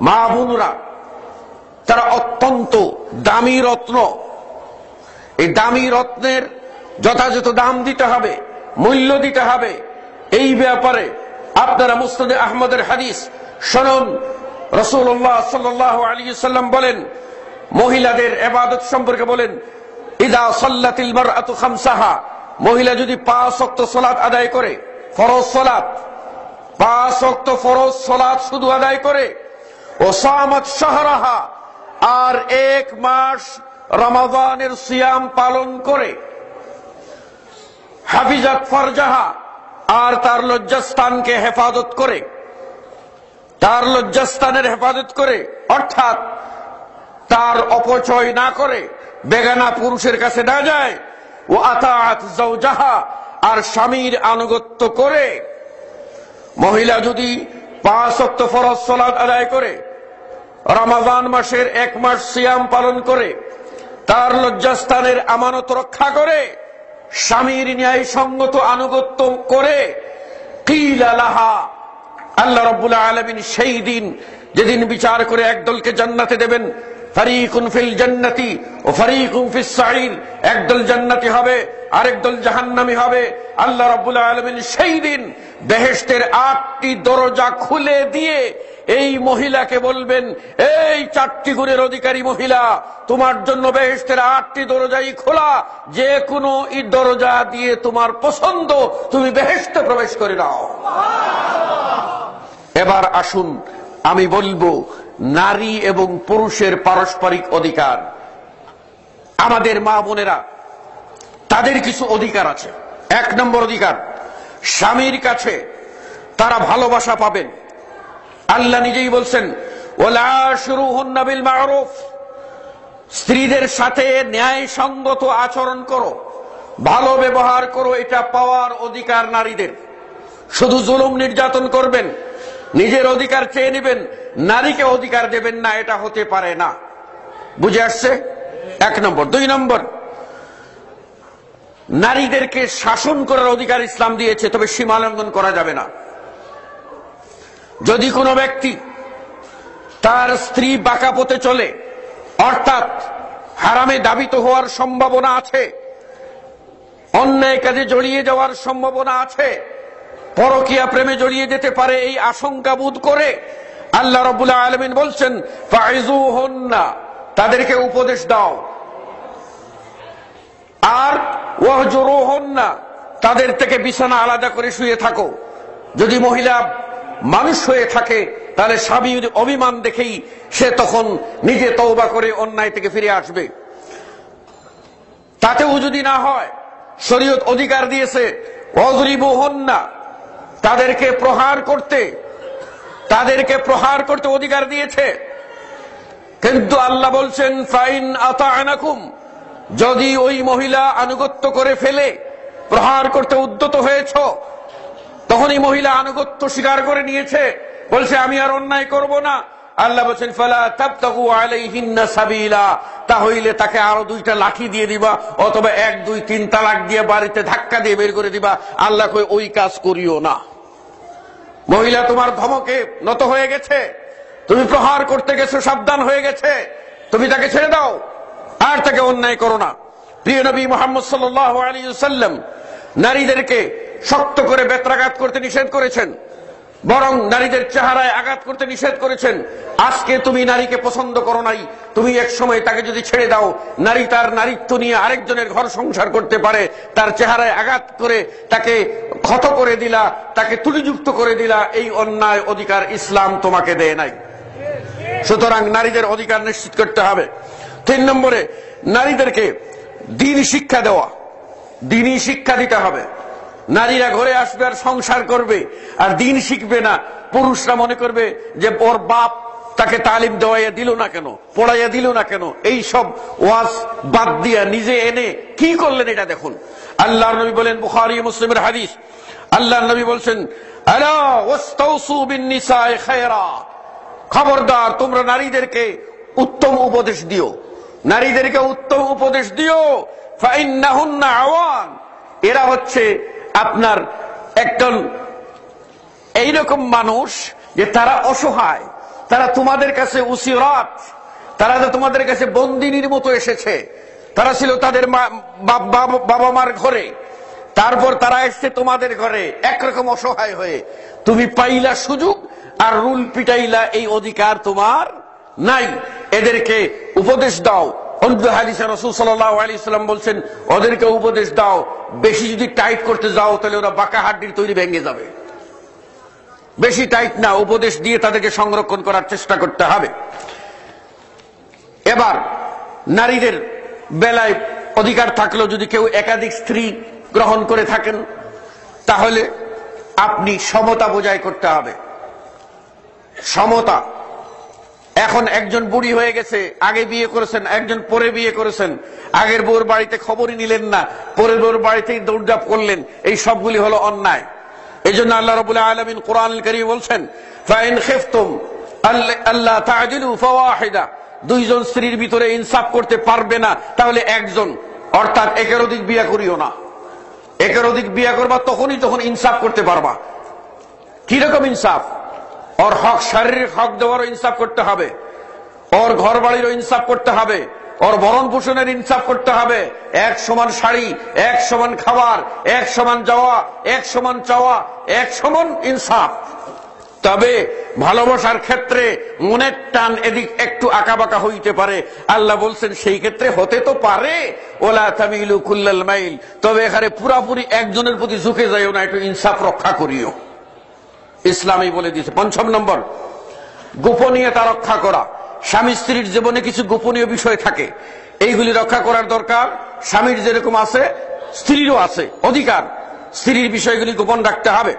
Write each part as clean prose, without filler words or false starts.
মা বোনরা তারা অত্যন্ত দামি রত্ন। এই দামি রত্নের যথাযথ দাম দিতে হবে, মূল্য দিতে হবে। এই ব্যাপারে আপনারা মুসনাদে আহমদের হাদিস শুনুন। রাসূলুল্লাহ সাল্লাল্লাহু আলাইহি সাল্লাম বলেন, মহিলাদের ইবাদত সম্পর্কে বলেন, ইদা সাল্লাতিল মারআতু খামসাহা, মহিলা যদি 5 ওয়াক্ত সালাত আদায় করে, ফরজ সালাত 5 ওয়াক্ত ফরজ সালাত শুধু আদায় করে, ও সামাত শাহরাহা, আর 1 মাস রমাদানের সিয়াম পালন করে, হাফিজাত ফারজাহা, আর তার লজ্জাস্থানকে হেফাজত করে, তার লজ্জাস্থানের হেফাজত করে, অর্থাৎ তার অপচয় না করে, বেগানা পুরুষের কাছে না যায়, ও আতাআত যাওজাহা, আর স্বামীর আনুগত্য করে। মহিলা যদি 5 ওয়াক্ত ফরজ সালাত আদায় করে, রমাদান মাসের 1 মাস সিয়াম পালন করে, তার লজ্জাস্থানের আমানত রক্ষা করে, স্বামীর ন্যায়সঙ্গত আনুগত্য করে, কিলা লাহা, আল্লাহ রাব্বুল আলামিন সেই দিন যেদিন বিচার করে একদলকে জান্নাতে দেবেন, ফারিকুন ফিল জান্নাতি ও ফারিকুন ফিস সাঈর, একদল জান্নাতি হবে আরেক দল জাহান্নামী হবে। আল্লাহ রাব্বুল আলামিন সেই দিন বেহেশতের 8টি দরজা খুলে দিয়ে এই মহিলাকে বলবেন, এই 4টি গুণের অধিকারী মহিলা, তোমার জন্য বেহেশতের 8টি দরজাই খোলা, যে কোনো এই দরজা দিয়ে তোমার পছন্দ তুমি বেহেশতে প্রবেশ করে নাও। এবার আসুন আমি বলবো নারী এবং পুরুষের পারস্পরিক অধিকার। আমাদের মা বোনেরা, তাদের কিছু অধিকার আছে। 1 নম্বর অধিকার, স্বামীর কাছে তারা ভালোবাসা পাবেন। আল্লাহ নিজেই বলছেন, ওয়ালা আশরুহুন্না বিল মা'রুফ, স্ত্রীদের সাথে ন্যায়সঙ্গত আচরণ করো, ভালো ব্যবহার করো, এটা পাওয়ার অধিকার নারীদের। শুধু জুলুম নির্যাতন করবেন, নিজের অধিকার চেয়ে নেবেন, নারীকে অধিকার দেবেন না, এটা হতে পারে না। বুঝে আসছে? 1 নম্বর। 2 নম্বর, নারীদেরকে শাসন করার অধিকার ইসলাম দিয়েছে, তবে সীমা লঙ্ঘন করা যাবে না। যদি কোনো ব্যক্তি তার স্ত্রী বাঁকা পথে চলে, অর্থাৎ হারামে দাবিত হওয়ার সম্ভাবনা আছে, অন্যায় কাজে জড়িয়ে যাওয়ার সম্ভাবনা আছে, পরকীয়া প্রেমে জড়িয়ে যেতে পারে, এই আশঙ্কা বোধ করে আল্লাহ রাব্বুল আলামিন বলছেন, ফাইজুহুন্না, তাদেরকে উপদেশ দাও, আর ওয়াহজুরুহুন্না, তাদের থেকে বিছানা আলাদা করে শুয়ে থাকো। যদি মহিলা মানুষ হয়ে থাকে তাহলে স্বামীর অভিমান দেখেই সে তখন নিজে তওবা করে অন্যায় থেকে ফিরে আসবে। তাতেও যদি না হয়, শরীয়ত অধিকার দিয়েছে ওয়াজরিবুহুন্না, তাদেরকে প্রহার করতে অধিকার দিয়েছে। কিন্তু আল্লাহ বলছেন, ফাইন আতা'নাকুম, যদি ওই মহিলা আনুগত্য করে ফেলে, প্রহার করতে উদ্যত হয়েছ, তখন এই মহিলা আনুগত্য স্বীকার করে নিয়েছে, বলছে আমি আর অন্যায় করব না, আল্লাহ বলছেন, ফালা তাবতাগু আলাইহিন্না সাবিলা, তাহলে তাকে আরো 2টা লাঠি দিয়ে দিবা, অথবা 1, 2, 3 তালাক দিয়ে বাড়িতে ধাক্কা দিয়ে বের করে দিবা। আল্লাহ কই ওই কাজ করিও না। মহিলা তোমার ধমকে নত হয়ে গেছে, তুমি প্রহার করতে গেছো, সাবধান হয়ে গেছে, তুমি তাকে ছেড়ে দাও, আর তাকে অন্যায় করো না। প্রিয় নবী মুহাম্মদ সাল্লাল্লাহু আলাইহি ওয়াসাল্লাম নারীদেরকে শক্ত করে বেত্রাঘাত করতে নিষেধ করেছেন, বরং নারীদের চেহারায় আঘাত করতে নিষেধ করেছেন। আজকে তুমি নারীকে পছন্দ করো নাই, তুমি এক সময় তাকে যদি ছেড়ে দাও, নারী তার নারীত্ব নিয়ে আরেকজনের ঘর সংসার করতে পারে, তার চেহারায় আঘাত করে তাকে ক্ষত করে দিলা, তাকে ত্রুটিযুক্ত করে দিলা, এই অন্যায় অধিকার ইসলাম তোমাকে দেয় নাই। সুতরাং নারীদের অধিকার নিশ্চিত করতে হবে। 3 নম্বরে, নারীদেরকে দ্বীনি শিক্ষা দেওয়া, দ্বীনি শিক্ষা দিতে হবে। নারীরা ঘরে আসবে আর সংসার করবে, আর দ্বীন শিখবে না। পুরুষরা মনে করবে যে ওর বাপ তাকে তালিম দেওয়াইয়া দিল না কেন, পড়াইয়া দিল না কেন, এই সব ওয়াজ বাদ দিয়া নিজে এনে কি করলেন এটা দেখুন। আল্লাহর নবী বলেন, বুখারী মুসলিমের হাদিস, আল্লাহর নবী বলছেন, আলা ওয়াস্তাউসু বিন-নিসা'i খায়রা, খবরদার তোমরা নারীদেরকে উত্তম উপদেশ দিও, নারীদেরকে উত্তম উপদেশ দিও। ফাইন্নাহুন্না আওয়ান, এরা হচ্ছে আপনার একদল এইরকম মানুষ যে তারা অসহায়, তারা তোমাদের কাছে উসিরাত, তারা তোমাদের কাছে বন্দিনীর মতো এসেছে। তারা ছিল তাদের বাবা মার ঘরে, তারপর তারা এসছে তোমাদের ঘরে একরকম অসহায় হয়ে। তুমি পাইলা সুযোগ আর রুল পিটাইলা, এই অধিকার তোমার নাই। এদেরকে উপদেশ দাও। অন্য হাদিসে রাসূল সাল্লাল্লাহু আলাইহি ওয়াসাল্লাম বলছেন, ওদেরকে উপদেশ দাও, বেশি যদি টাইট করতে যাও তাহলে ওরা বাঁকা হাড্ডির তৈরি ভেঙে যাবে। বেশি টাইট না, উপদেশ দিয়ে তাদেরকে সংরক্ষণ করার চেষ্টা করতে হবে। এবার নারীদের বেলায় অধিকার থাকলেও যদি কেউ একাধিক স্ত্রী গ্রহণ করে থাকেন, তাহলে আপনি সমতা বজায় করতে হবে। সমতা। এখন একজন বুড়ি হয়ে গেছে, আগে বিয়ে করেছেন, একজন পরে বিয়ে করেছেন, আগের বউর বাড়িতে খবরই নিলেন না, পরের বউর বাড়িতেই দৌড়ঝাঁপ করলেন, এই সবগুলি হলো অন্যায়। এই জন্য আল্লাহ রাব্বুল আলামিন কোরআনুল কারীমে বলছেন, ফাইন খিফতুম আল্লা তা'দিলু ফাওয়াহিদা, দুইজন স্ত্রীর ভিতরে ইনসাফ করতে পারবে না তাহলে একজন, অর্থাৎ একের অধিক বিয়ে করিও না। একের অধিক বিয়ে করবা তখন ইনসাফ করতে পারবা। কিরকম ইনসাফ? ওর হক, শারীরিক হক দেওয়ারও ইনসাফ করতে হবে, ওর ঘর বাড়িরও ইনসাফ করতে হবে, ওর ভরণ পোষণের ইনসাফ করতে হবে। এক সমান শাড়ি, এক সমান খাবার, এক সমান যাওয়া, এক সমান চাওয়া, এক সমান ইনসাফ। তবে ভালোবাসার ক্ষেত্রে মনের টান এদিক একটু আঁকাবাঁকা হইতে পারে। আল্লাহ বলছেন সেই ক্ষেত্রে হতে তো পারে, ওলা তামিলু কুল্লাল মাইল, তবে এখানে পুরাপুরি একজনের প্রতি ঝুঁকে যাইও না, একটু ইনসাফ রক্ষা করিও। ইসলামই বলে দিয়েছে। ৫ম নম্বর, গোপনীয়তা রক্ষা করা। স্বামী স্ত্রীর জীবনে কিছু গোপনীয় বিষয় থাকে, এইগুলি রক্ষা করার দরকার। স্বামীর যেরকম আছে স্ত্রীরও আছে অধিকার, স্ত্রীর বিষয়গুলি গোপন রাখতে হবে।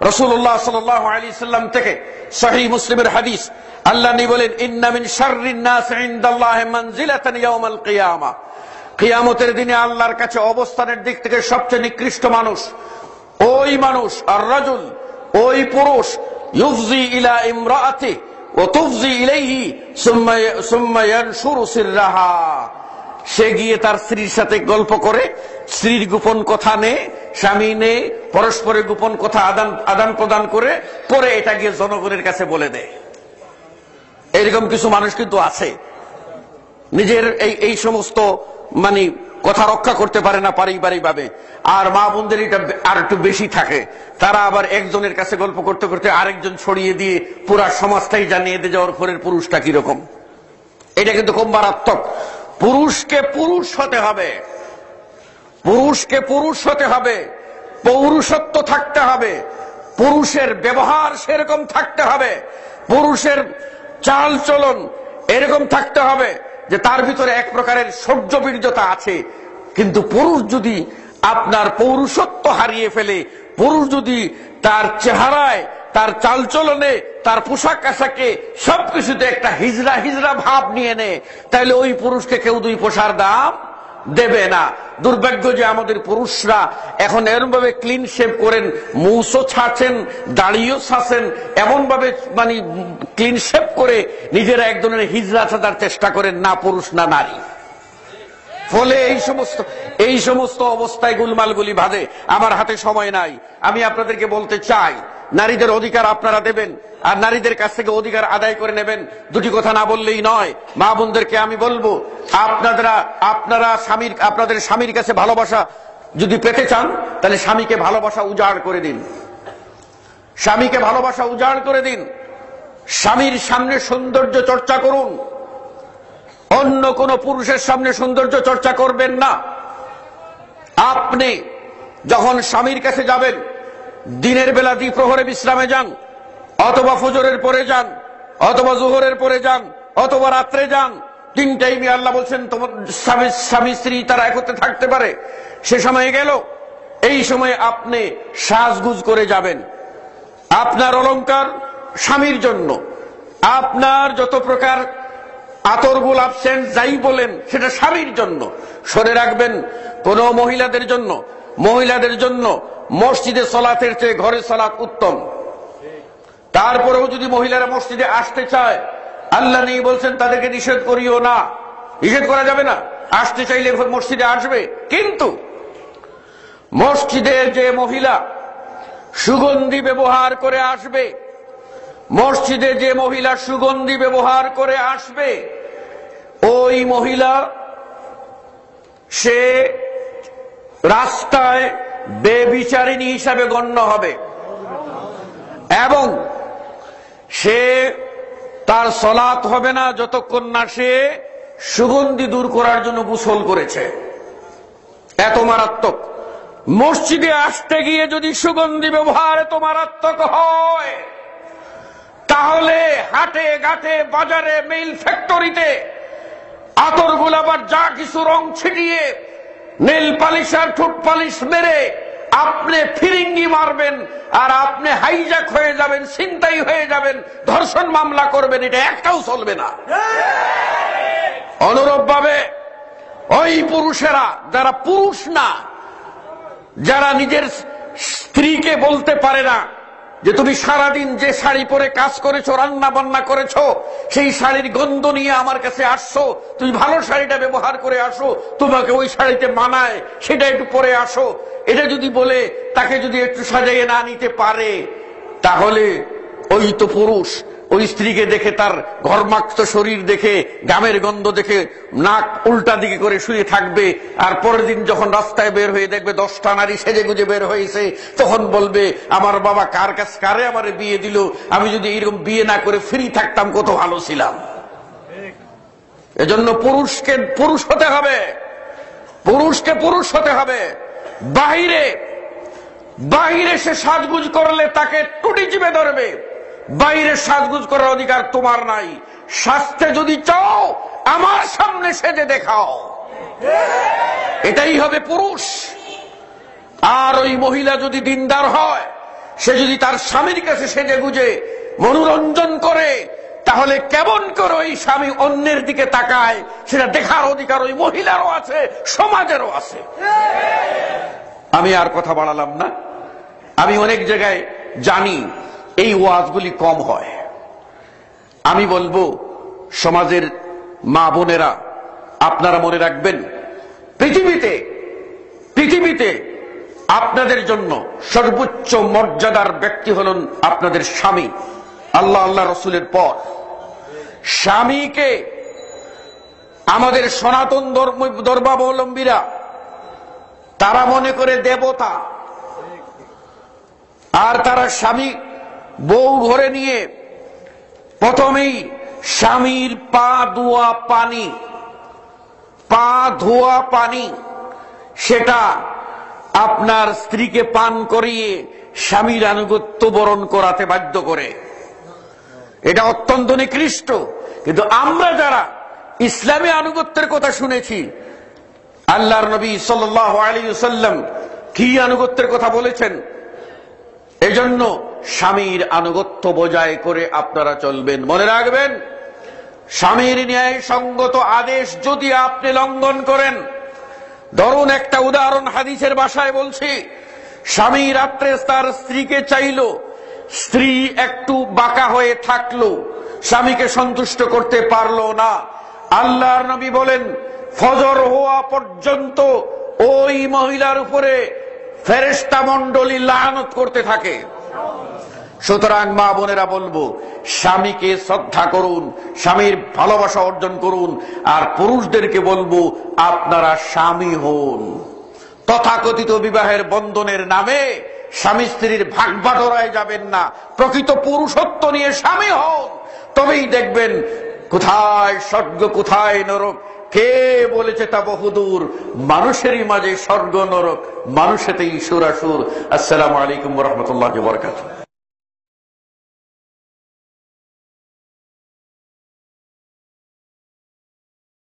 রাসূলুল্লাহ সাল্লাল্লাহু আলাইহি সাল্লাম থেকে সহিহ মুসলিমের হাদিস, আল্লাহ নবী বলেন, ইন্না মিন শাররিন নাস ইনদাল্লাহি মানজিলাতান ইয়াউমাল কিয়ামা, কিয়ামতের দিনে আল্লাহর কাছে অবস্থানের দিক থেকে সবচেয়ে নিকৃষ্ট মানুষ ওই মানুষ, আর রাজুল, ওই পুরুষ, ইউফজি ইলা ইমরাআতি ওয়া তুফজি ইলাইহি সুম্মা ইয়ানশুরু সিররাহা, সে গিয়ে তার স্ত্রীর সাথে গল্প করে, স্ত্রীর গোপন কথা নেয়, স্বামী নেয়, পরস্পরের গোপন কথা আদান প্রদান করে, পরে এটা গিয়ে জনগণের কাছে বলে দেয়। এরকম কিছু মানুষ কিন্তু আছে, নিজের এই সমস্ত কথা রক্ষা করতে পারে না পারিবারিক ভাবে। আর মা বোনদের এটা আর একটু বেশি থাকে, তারা আবার একজনের কাছে গল্প করতে করতে আরেকজন ছড়িয়ে দিয়ে পুরা সমাজটাই জানিয়ে দিয়ে যাওয়ার পরের পুরুষটা কিরকম। এটা কিন্তু খুব মারাত্মক। পুরুষকে পুরুষ হতে হবে, পুরুষকে পুরুষ হতে হবে, পৌরুষত্ব থাকতে হবে, পুরুষের ব্যবহার সেরকম থাকতে হবে, পুরুষের চাল চলন এরকম থাকতে হবে যে তার ভিতরে এক প্রকারের সহ্যবীর্যতা আছে। কিন্তু পুরুষ যদি আপনার পৌরুষত্ব হারিয়ে ফেলে, পুরুষ যদি তার চেহারায়, তার চালচলনে, তার পোশাক আশাকে সবকিছুতে একটা হিজড়া হিজড়া ভাব নিয়ে নেয়, তাহলে ওই পুরুষকে কেউ 2 পয়সার দাম দেবে না। দুর্ভাগ্য যে আমাদের পুরুষরা এখন এরকম ভাবে ক্লিন শেভ করেন, মুছও ছাড়ছেন, দাড়িও ছাড়ছেন, এমন ভাবে ক্লিন শেভ করে নিজেরা এক ধরনের হিজড়া সাজার চেষ্টা করেন, না পুরুষ না নারী। ফলে এই সমস্ত অবস্থায় গুলমালগুলি বাঁধে। আমার হাতে সময় নাই, আমি আপনাদেরকে বলতে চাই, নারীদের অধিকার আপনারা দেবেন আর নারীদের কাছ থেকে অধিকার আদায় করে নেবেন। দুটি কথা না বললেই নয়। মা বোনদেরকে আমি বলবো, আপনারা আপনাদের স্বামীর কাছে ভালোবাসা যদি পেতে চান, তাহলে স্বামীকে ভালোবাসা উজাড় করে দিন, স্বামীকে ভালোবাসা উজাড় করে দিন। স্বামীর সামনে সৌন্দর্য চর্চা করুন, অন্য কোন পুরুষের সামনে সৌন্দর্য চর্চা করবেন না। আপনি যখন স্বামীর কাছে যাবেন, দিনের বেলা দ্বিপ্রহরে বিশ্রামে যান, অথবা ফজরের পরে যান, অথবা জোহরের পরে যান, অথবা রাত্রে যান, 3 টাইমে আল্লাহ বলছেন তোমার স্বামী স্ত্রী তারা একত্রে থাকতে পারে। সে সময় গেল, এই সময় আপনি সাজগুজ করে যাবেন। আপনার অলংকার স্বামীর জন্য, আপনার যত প্রকার আতর গোলাপ সেন্ট যাই বলেন সেটা স্বামীর জন্য। সরে রাখবেন, কোন মহিলাদের জন্য মসজিদে সালাতের চেয়ে ঘরে সালাত উত্তম। তারপরেও যদি মহিলারা মসজিদে আসতে চায়, আল্লাহ নেই বলছেন তাদেরকে নিষেধ করিও না, নিষেধ করা যাবে না, আসতে চাইলে মসজিদে আসবে। কিন্তু মসজিদে যে মহিলা সুগন্ধি ব্যবহার করে আসবে, মসজিদে যে মহিলা সুগন্ধি ব্যবহার করে আসবে, ওই মহিলা সে রাস্তায় বেবিচারিণী হিসাবে গণ্য হবে এবং সে তার সলাত হবে না যতক্ষণ না সে সুগন্ধি দূর করার জন্য গোসল করেছে। এত মারাত্মক। মসজিদে আসতে গিয়ে যদি সুগন্ধি ব্যবহার এত মারাত্মক হয়, তাহলে হাটে ঘাটে বাজারে মিল ফ্যাক্টরিতে আতর গোলাপ আর যা কিছু রং ছিটিয়ে নীল পালিশ আর ঠোঁট পালিশ মেরে আপনি ফিরিঙ্গি মারবেন আর আপনি হাইজ্যাক হয়ে যাবেন, ছিনতাই হয়ে যাবেন, ধর্ষণ মামলা করবেন, এটা একটাও চলবে না। অনুরূপ ভাবে ওই পুরুষেরা যারা পুরুষ না, যারা নিজের স্ত্রীকে বলতে পারে না যে তুমি সারাদিন যে শাড়ি পরে কাজ করেছো, রান্না বান্না করেছো, সেই শাড়ির গন্ধ নিয়ে আমার কাছে আসছো, তুমি ভালো শাড়িটা ব্যবহার করে আসো, তোমাকে ওই শাড়িতে মানায়, সেটা একটু পরে আসো, এটা যদি বলে তাকে যদি একটু সাজাইয়ে না নিতে পারে, তাহলে ওই তো পুরুষ। ওই স্ত্রীকে দেখে, তার ঘর্মাক্ত শরীর দেখে, গামের গন্ধ দেখে নাক উল্টা দিকে করে শুয়ে থাকবে, আর পরের দিন যখন রাস্তায় বের হয়ে দেখবে 10টা নারী সেজে গুজে বের হয়েছে, তখন বলবে আমার বাবা কারে আমার বিয়ে দিল, আমি যদি এরকম বিয়ে না করে ফ্রি থাকতাম কত ভালো ছিলাম। এজন্য পুরুষকে পুরুষ হতে হবে, পুরুষকে পুরুষ হতে হবে। বাহিরে সে সাজগুজ করলে তাকে টুটি চিপে ধরবে, বাইরে সাজগুজ করার অধিকার তোমার নাই। শাস্তে যদি চাও আমার সামনে সেজে দেখাও, এটাই হবে পুরুষ। আর ওই মহিলা যদি দিনদার হয়, সে যদি তার স্বামীর কাছে সেজে গুজে মনোরঞ্জন করে, তাহলে কেমন করে ওই স্বামী অন্যের দিকে তাকায় সেটা দেখার অধিকার ওই মহিলারও আছে, সমাজেরও আছে। আমি আর কথা বাড়ালাম না। আমি অনেক জায়গায় জানি এই ওয়াজগুলি কম হয়। আমি বলবো সমাজের মা বোনেরা, আপনারা মনে রাখবেন, পৃথিবীতে আপনাদের জন্য সর্বোচ্চ মর্যাদার ব্যক্তি হলেন আপনাদের স্বামী। আল্লাহ রসুলের পর স্বামীকে আমাদের সনাতন ধর্মাবলম্বীরা তারা মনে করে দেবতা, আর তারা স্বামী বউ ঘরে নিয়ে প্রথমেই স্বামীর পা ধোয়া পানি সেটা আপনার স্ত্রীকে পান করিয়ে স্বামীর আনুগত্য বরণ করাতে বাধ্য করে। এটা অত্যন্ত নিকৃষ্ট। কিন্তু আমরা যারা ইসলামী আনুগত্যের কথা শুনেছি, আল্লাহর নবী সাল্লাল্লাহু আলাইহি ওয়াসাল্লাম কি আনুগত্যের কথা বলেছেন, এজন্য স্বামীর আনুগত্য বজায় করে আপনারা চলবেন। মনে রাখবেন, স্বামীর ন্যায় সঙ্গত আদেশ যদি আপনি লঙ্ঘন করেন, ধরুন একটা উদাহরণ হাদিসের ভাষায় বলছি, স্বামী রাত্রে তার স্ত্রীকে চাইলো, স্ত্রী একটু বাঁকা হয়ে থাকলো, স্বামীকে সন্তুষ্ট করতে পারলো না, আল্লাহর নবী বলেন ফজর হওয়া পর্যন্ত ওই মহিলার উপরে ফেরেশতা মণ্ডলী লানত করতে থাকে। সুতরাং মা বোনেরা বলবো, স্বামীকে শ্রদ্ধা করুন, স্বামীর ভালোবাসা অর্জন করুন, আর পুরুষদেরকে বলবো আপনারা স্বামী হন। তথাকথিত বিবাহের বন্ধনের নামে স্বামী স্ত্রীর ভাগ বাটোয়ারায় যাবেন না, প্রকৃত পুরুষত্ব নিয়ে স্বামী হন। তবেই দেখবেন কোথায় স্বর্গ কোথায় নরক কে বলেছে তা বহুদূর। মানুষেরই মাঝে স্বর্গ নরক, মানুষেতেই সুরাসুর। আসসালামু আলাইকুম ওয়া রাহমাতুল্লাহি ওয়া বারাকাতুহু।